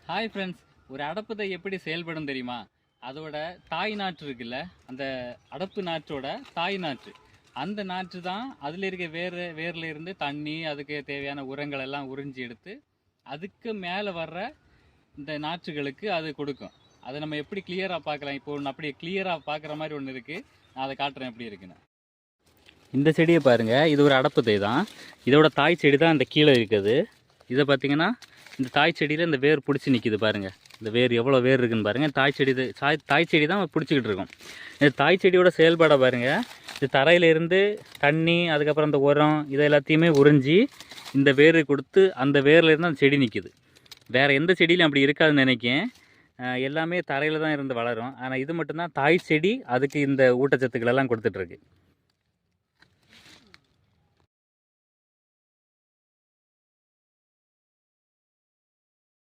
Hi friends, ஒரு அடப்புதை எப்படி செயல்படும் தெரியுமா? அதோட தாய் நாற்று இருக்குல்ல, அந்த அடப்பு நாற்றோட தாய் நாற்று, அந்த நாற்று தான் அதில் இருக்க வேரில் இருந்து தண்ணி, அதுக்கு தேவையான உரங்கள் எல்லாம் உறிஞ்சி எடுத்து அதுக்கு மேலே வர்ற இந்த நாற்றுகளுக்கு அது கொடுக்கும். அதை நம்ம எப்படி கிளியராக பார்க்கலாம்? இப்போ ஒன்று அப்படி கிளியராக பார்க்குற மாதிரி ஒன்று இருக்குது, நான் அதை காட்டுறேன் எப்படி இருக்குன்னு. இந்த செடியை பாருங்கள், இது ஒரு அடப்புதை தான். இதோட தாய் செடி தான் அந்த கீழே இருக்குது. இதை பார்த்தீங்கன்னா இந்த தாய் செடியில் இந்த வேர் பிடிச்சி நிற்கிது பாருங்கள். இந்த வேர் எவ்வளோ வேர் இருக்குன்னு பாருங்கள். தாய் செடி தான் பிடிச்சிக்கிட்டு இருக்கும். இந்த தாய் செடியோட செயல்பாடை பாருங்கள். இது தரையிலேருந்து தண்ணி, அதுக்கப்புறம் இந்த உரம், இதை எல்லாத்தையுமே உறிஞ்சி இந்த வேர் கொடுத்து அந்த வேர்லேருந்து அந்த செடி நிற்கிது. வேறு எந்த செடியிலும் அப்படி இருக்காதுன்னு நினைக்கேன். எல்லாமே தரையில் தான் இருந்து வளரும். ஆனால் இது மட்டும்தான் தாய் செடி, அதுக்கு இந்த ஊட்டச்சத்துக்களெல்லாம் கொடுத்துட்ருக்கு.